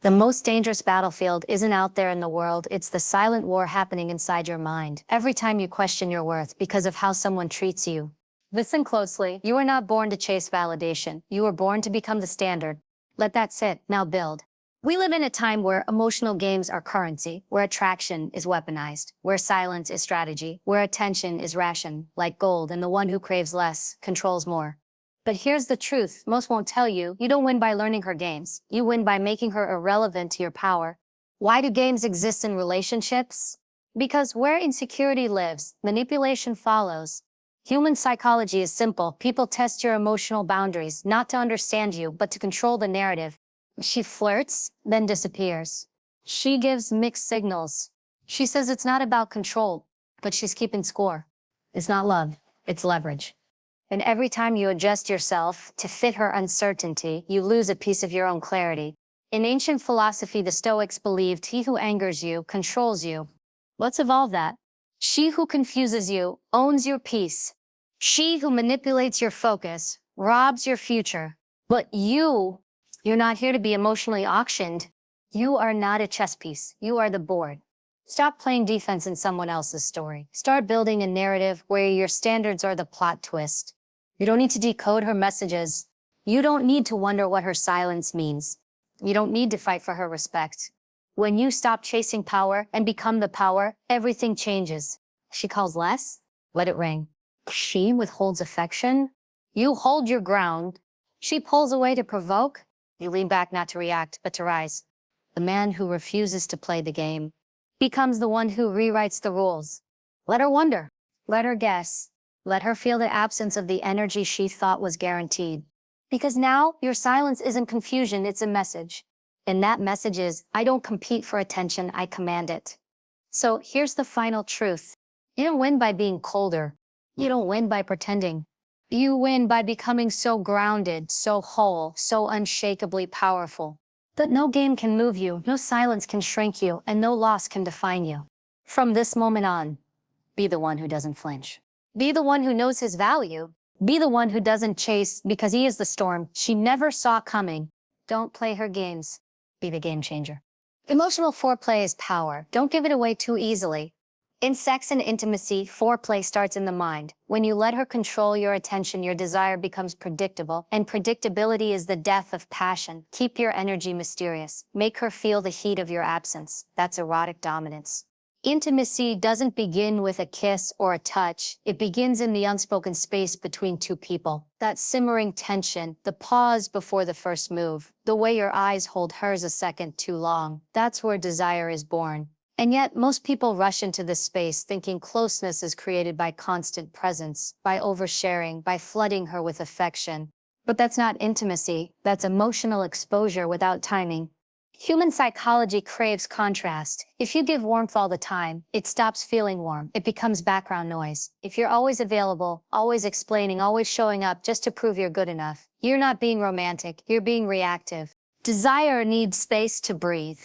The most dangerous battlefield isn't out there in the world, it's the silent war happening inside your mind. Every time you question your worth because of how someone treats you. Listen closely, you are not born to chase validation. You were born to become the standard. Let that sit, now build. We live in a time where emotional games are currency, where attraction is weaponized, where silence is strategy, where attention is ration, like gold, and the one who craves less controls more. But here's the truth, most won't tell you, you don't win by learning her games. You win by making her irrelevant to your power. Why do games exist in relationships? Because where insecurity lives, manipulation follows. Human psychology is simple. People test your emotional boundaries, not to understand you, but to control the narrative. She flirts, then disappears. She gives mixed signals. She says it's not about control, but she's keeping score. It's not love, it's leverage. And every time you adjust yourself to fit her uncertainty, you lose a piece of your own clarity. In ancient philosophy, the Stoics believed he who angers you controls you. Let's evolve that. She who confuses you owns your peace. She who manipulates your focus robs your future. But you're not here to be emotionally auctioned. You are not a chess piece. You are the board. Stop playing defense in someone else's story. Start building a narrative where your standards are the plot twist. You don't need to decode her messages. You don't need to wonder what her silence means. You don't need to fight for her respect. When you stop chasing power and become the power, everything changes. She calls less? Let it ring. She withholds affection? You hold your ground. She pulls away to provoke? You lean back not to react, but to rise. The man who refuses to play the game becomes the one who rewrites the rules. Let her wonder. Let her guess. Let her feel the absence of the energy she thought was guaranteed. Because now, your silence isn't confusion, it's a message. And that message is, I don't compete for attention, I command it. So here's the final truth. You don't win by being colder. You don't win by pretending. You win by becoming so grounded, so whole, so unshakably powerful, that no game can move you, no silence can shrink you, and no loss can define you. From this moment on, be the one who doesn't flinch. Be the one who knows his value. Be the one who doesn't chase because he is the storm she never saw coming. Don't play her games. Be the game changer. Emotional foreplay is power. Don't give it away too easily. In sex and intimacy, foreplay starts in the mind. When you let her control your attention, your desire becomes predictable, and predictability is the death of passion. Keep your energy mysterious. Make her feel the heat of your absence. That's erotic dominance. Intimacy doesn't begin with a kiss or a touch. It begins in the unspoken space between two people. That simmering tension, the pause before the first move, the way your eyes hold hers a second too long. That's where desire is born. And yet, most people rush into this space thinking closeness is created by constant presence, by oversharing, by flooding her with affection. But that's not intimacy. That's emotional exposure without timing. Human psychology craves contrast. If you give warmth all the time, it stops feeling warm. It becomes background noise. If you're always available, always explaining, always showing up just to prove you're good enough, you're not being romantic, you're being reactive. Desire needs space to breathe.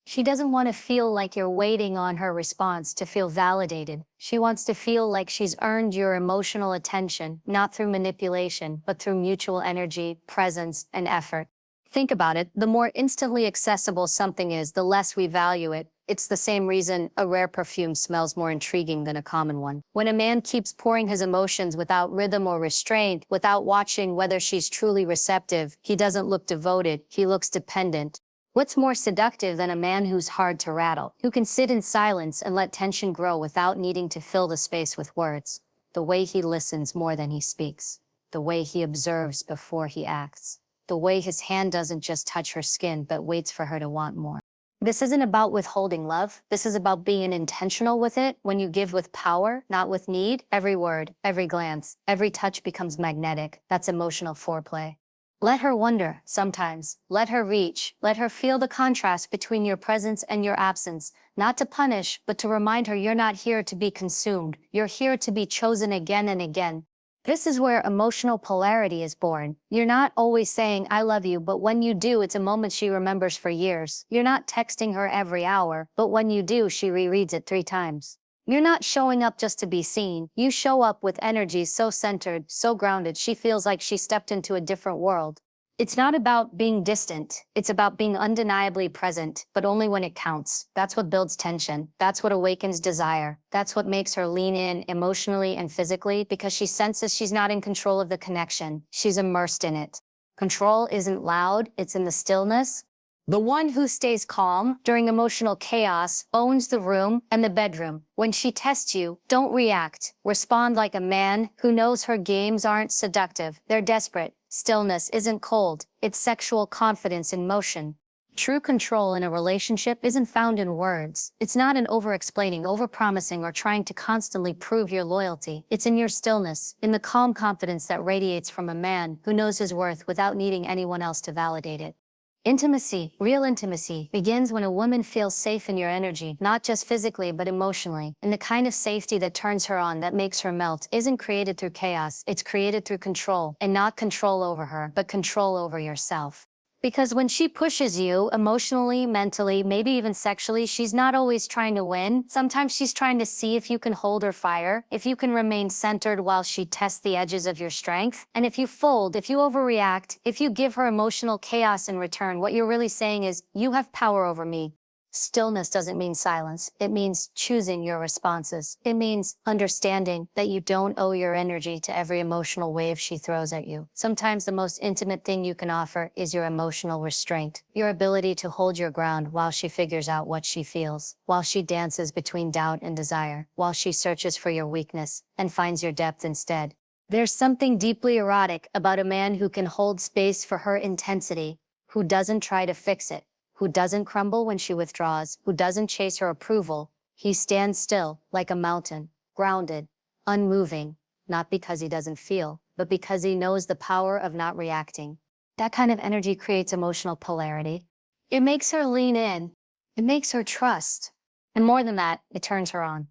She doesn't want to feel like you're waiting on her response to feel validated. She wants to feel like she's earned your emotional attention, not through manipulation, but through mutual energy, presence, and effort. Think about it, the more instantly accessible something is, the less we value it. It's the same reason a rare perfume smells more intriguing than a common one. When a man keeps pouring his emotions without rhythm or restraint, without watching whether she's truly receptive, he doesn't look devoted, he looks dependent. What's more seductive than a man who's hard to rattle, who can sit in silence and let tension grow without needing to fill the space with words? The way he listens more than he speaks. The way he observes before he acts. The way his hand doesn't just touch her skin, but waits for her to want more. This isn't about withholding love. This is about being intentional with it. When you give with power, not with need, every word, every glance, every touch becomes magnetic. That's emotional foreplay. Let her wonder, sometimes. Let her reach. Let her feel the contrast between your presence and your absence. Not to punish, but to remind her you're not here to be consumed. You're here to be chosen again and again. This is where emotional polarity is born. You're not always saying, I love you, but when you do, it's a moment she remembers for years. You're not texting her every hour, but when you do, she rereads it 3 times. You're not showing up just to be seen. You show up with energy so centered, so grounded, she feels like she stepped into a different world. It's not about being distant. It's about being undeniably present, but only when it counts. That's what builds tension. That's what awakens desire. That's what makes her lean in emotionally and physically because she senses she's not in control of the connection. She's immersed in it. Control isn't loud, it's in the stillness. The one who stays calm during emotional chaos owns the room and the bedroom. When she tests you, don't react. Respond like a man who knows her games aren't seductive. They're desperate. Stillness isn't cold. It's sexual confidence in motion. True control in a relationship isn't found in words. It's not in over-explaining, over-promising, or trying to constantly prove your loyalty. It's in your stillness, in the calm confidence that radiates from a man who knows his worth without needing anyone else to validate it. Intimacy, real intimacy, begins when a woman feels safe in your energy, not just physically but emotionally. And the kind of safety that turns her on, that makes her melt, isn't created through chaos, it's created through control. And not control over her, but control over yourself. Because when she pushes you, emotionally, mentally, maybe even sexually, she's not always trying to win. Sometimes she's trying to see if you can hold her fire, if you can remain centered while she tests the edges of your strength. And if you fold, if you overreact, if you give her emotional chaos in return, what you're really saying is, you have power over me. Stillness doesn't mean silence. It means choosing your responses. It means understanding that you don't owe your energy to every emotional wave she throws at you. Sometimes the most intimate thing you can offer is your emotional restraint, your ability to hold your ground while she figures out what she feels, while she dances between doubt and desire, while she searches for your weakness and finds your depth instead. There's something deeply erotic about a man who can hold space for her intensity, who doesn't try to fix it, who doesn't crumble when she withdraws, who doesn't chase her approval. He stands still, like a mountain, grounded, unmoving, not because he doesn't feel, but because he knows the power of not reacting. That kind of energy creates emotional polarity. It makes her lean in. It makes her trust. And more than that, it turns her on.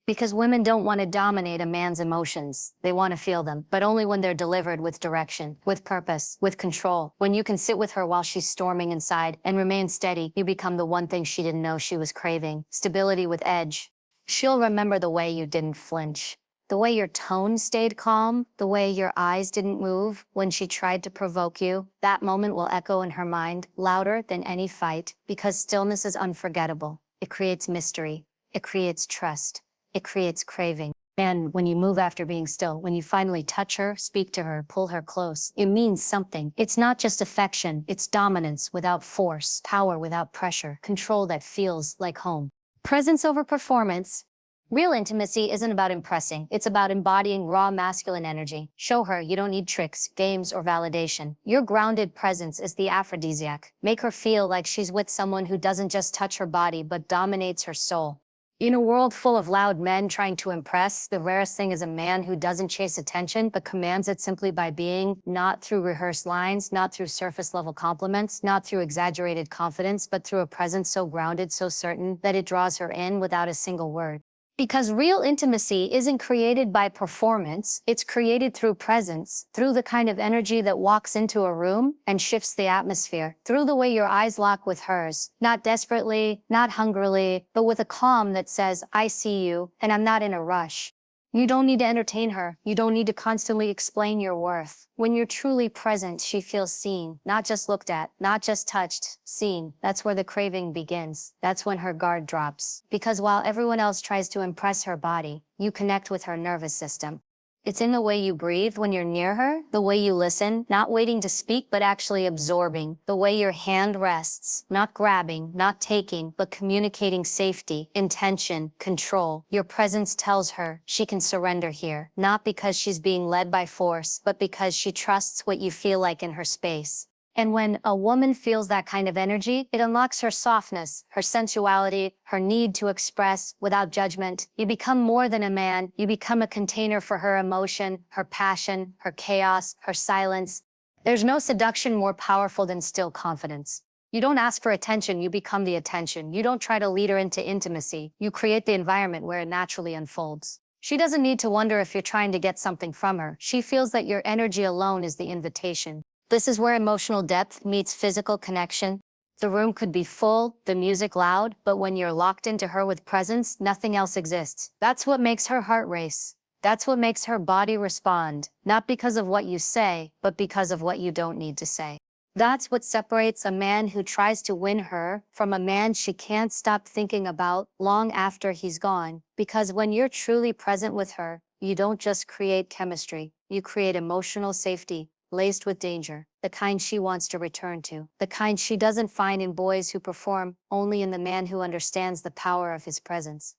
Because women don't want to dominate a man's emotions. They want to feel them, but only when they're delivered with direction, with purpose, with control. When you can sit with her while she's storming inside and remain steady, you become the one thing she didn't know she was craving. Stability with edge. She'll remember the way you didn't flinch, the way your tone stayed calm, the way your eyes didn't move when she tried to provoke you. That moment will echo in her mind, louder than any fight, because stillness is unforgettable. It creates mystery. It creates trust. It creates craving. And when you move after being still, when you finally touch her, speak to her, pull her close, it means something. It's not just affection, it's dominance without force, power without pressure, control that feels like home. Presence over performance. Real intimacy isn't about impressing, it's about embodying raw masculine energy. Show her you don't need tricks, games, or validation. Your grounded presence is the aphrodisiac. Make her feel like she's with someone who doesn't just touch her body, but dominates her soul. In a world full of loud men trying to impress, the rarest thing is a man who doesn't chase attention, but commands it simply by being, not through rehearsed lines, not through surface-level compliments, not through exaggerated confidence, but through a presence so grounded, so certain, that it draws her in without a single word. Because real intimacy isn't created by performance, it's created through presence, through the kind of energy that walks into a room and shifts the atmosphere, through the way your eyes lock with hers, not desperately, not hungrily, but with a calm that says, I see you, and I'm not in a rush. You don't need to entertain her. You don't need to constantly explain your worth. When you're truly present, she feels seen, not just looked at, not just touched, seen. That's where the craving begins. That's when her guard drops. Because while everyone else tries to impress her body, you connect with her nervous system. It's in the way you breathe when you're near her, the way you listen, not waiting to speak, but actually absorbing, the way your hand rests, not grabbing, not taking, but communicating safety, intention, control. Your presence tells her she can surrender here, not because she's being led by force, but because she trusts what you feel like in her space. And when a woman feels that kind of energy, it unlocks her softness, her sensuality, her need to express without judgment. You become more than a man. You become a container for her emotion, her passion, her chaos, her silence. There's no seduction more powerful than still confidence. You don't ask for attention, you become the attention. You don't try to lead her into intimacy. You create the environment where it naturally unfolds. She doesn't need to wonder if you're trying to get something from her. She feels that your energy alone is the invitation. This is where emotional depth meets physical connection. The room could be full, the music loud, but when you're locked into her with presence, nothing else exists. That's what makes her heart race. That's what makes her body respond, not because of what you say, but because of what you don't need to say. That's what separates a man who tries to win her from a man she can't stop thinking about long after he's gone. Because when you're truly present with her, you don't just create chemistry, you create emotional safety, laced with danger, the kind she wants to return to, the kind she doesn't find in boys who perform, only in the man who understands the power of his presence.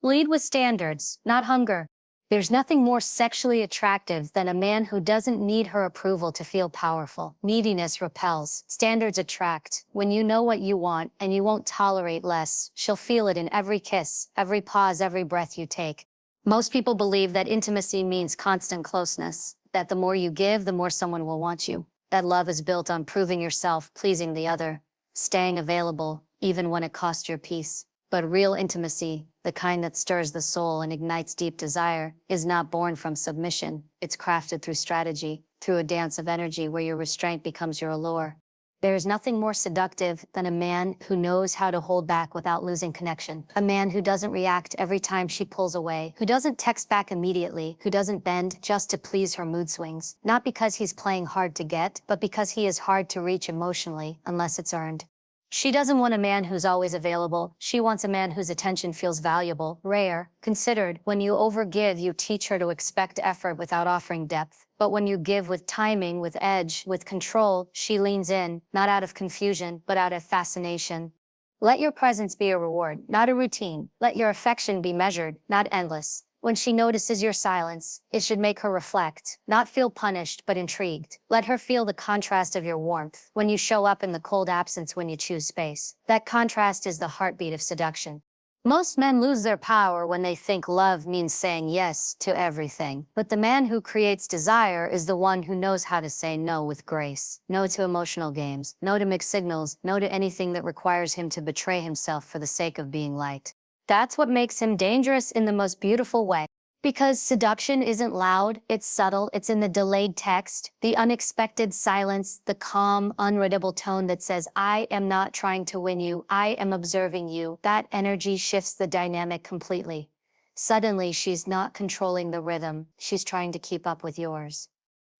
Lead with standards, not hunger. There's nothing more sexually attractive than a man who doesn't need her approval to feel powerful. Neediness repels, standards attract. When you know what you want and you won't tolerate less, she'll feel it in every kiss, every pause, every breath you take. Most people believe that intimacy means constant closeness, that the more you give, the more someone will want you. That love is built on proving yourself, pleasing the other, staying available, even when it costs your peace. But real intimacy, the kind that stirs the soul and ignites deep desire, is not born from submission. It's crafted through strategy, through a dance of energy where your restraint becomes your allure. There is nothing more seductive than a man who knows how to hold back without losing connection. A man who doesn't react every time she pulls away, who doesn't text back immediately, who doesn't bend just to please her mood swings. Not because he's playing hard to get, but because he is hard to reach emotionally, unless it's earned. She doesn't want a man who's always available. She wants a man whose attention feels valuable, rare, considered. When you overgive, you teach her to expect effort without offering depth. But when you give with timing, with edge, with control, she leans in, not out of confusion, but out of fascination. Let your presence be a reward, not a routine. Let your affection be measured, not endless. When she notices your silence, it should make her reflect, not feel punished, but intrigued. Let her feel the contrast of your warmth, when you show up in the cold absence when you choose space. That contrast is the heartbeat of seduction. Most men lose their power when they think love means saying yes to everything. But the man who creates desire is the one who knows how to say no with grace. No to emotional games, no to mixed signals, no to anything that requires him to betray himself for the sake of being liked. That's what makes him dangerous in the most beautiful way. Because seduction isn't loud, it's subtle, it's in the delayed text, the unexpected silence, the calm, unreadable tone that says, I am not trying to win you, I am observing you. That energy shifts the dynamic completely. Suddenly, she's not controlling the rhythm, she's trying to keep up with yours.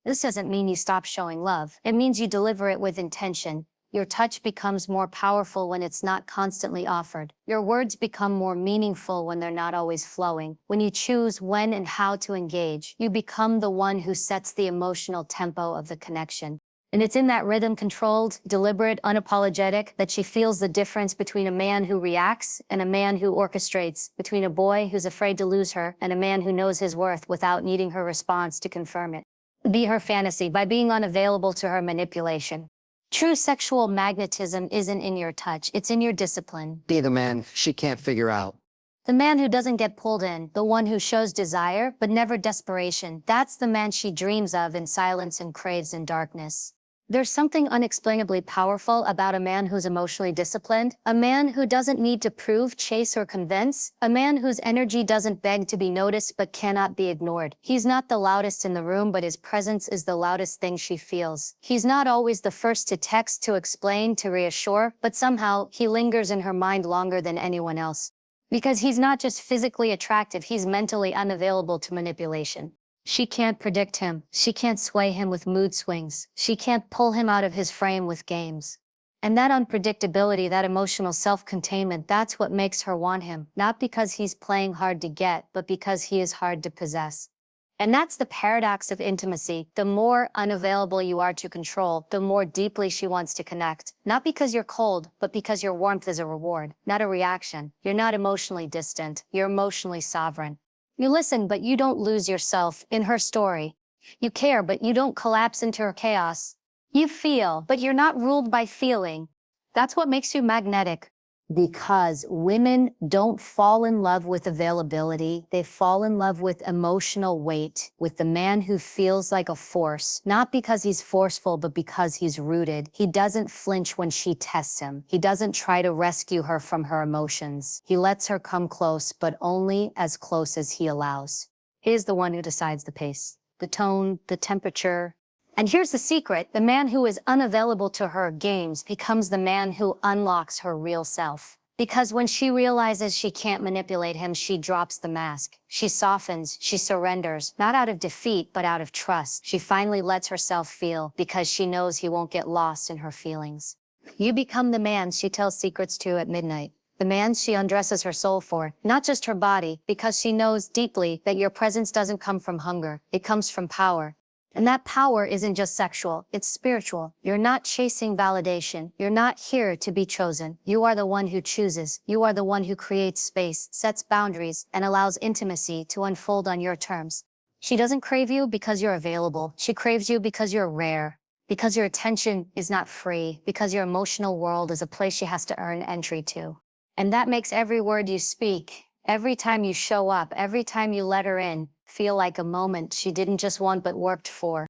This doesn't mean you stop showing love. It means you deliver it with intention. Your touch becomes more powerful when it's not constantly offered. Your words become more meaningful when they're not always flowing. When you choose when and how to engage, you become the one who sets the emotional tempo of the connection. And it's in that rhythm, controlled, deliberate, unapologetic, that she feels the difference between a man who reacts and a man who orchestrates, between a boy who's afraid to lose her and a man who knows his worth without needing her response to confirm it. Be her fantasy by being unavailable to her manipulation. True sexual magnetism isn't in your touch, it's in your discipline. Be the man she can't figure out. The man who doesn't get pulled in, the one who shows desire, but never desperation. That's the man she dreams of in silence and craves in darkness. There's something unexplainably powerful about a man who's emotionally disciplined, a man who doesn't need to prove, chase, or convince, a man whose energy doesn't beg to be noticed but cannot be ignored. He's not the loudest in the room, but his presence is the loudest thing she feels. He's not always the first to text, to explain, to reassure, but somehow he lingers in her mind longer than anyone else. Because he's not just physically attractive, he's mentally unavailable to manipulation. She can't predict him. She can't sway him with mood swings. She can't pull him out of his frame with games. And that unpredictability, that emotional self-containment, that's what makes her want him. Not because he's playing hard to get, but because he is hard to possess. And that's the paradox of intimacy. The more unavailable you are to control, the more deeply she wants to connect. Not because you're cold, but because your warmth is a reward, not a reaction. You're not emotionally distant. You're emotionally sovereign. You listen, but you don't lose yourself in her story. You care, but you don't collapse into her chaos. You feel, but you're not ruled by feeling. That's what makes you magnetic. Because women don't fall in love with availability. They fall in love with emotional weight, with the man who feels like a force, not because he's forceful, but because he's rooted. He doesn't flinch when she tests him. He doesn't try to rescue her from her emotions. He lets her come close, but only as close as he allows. He's the one who decides the pace, the tone, the temperature. And here's the secret. The man who is unavailable to her games becomes the man who unlocks her real self. Because when she realizes she can't manipulate him, she drops the mask. She softens, she surrenders, not out of defeat, but out of trust. She finally lets herself feel because she knows he won't get lost in her feelings. You become the man she tells secrets to at midnight. The man she undresses her soul for, not just her body, because she knows deeply that your presence doesn't come from hunger, it comes from power. And that power isn't just sexual, it's spiritual. You're not chasing validation. You're not here to be chosen. You are the one who chooses. You are the one who creates space, sets boundaries, and allows intimacy to unfold on your terms. She doesn't crave you because you're available. She craves you because you're rare, because your attention is not free, because your emotional world is a place she has to earn entry to. And that makes every word you speak, every time you show up, every time you let her in, feel like a moment she didn't just want but worked for.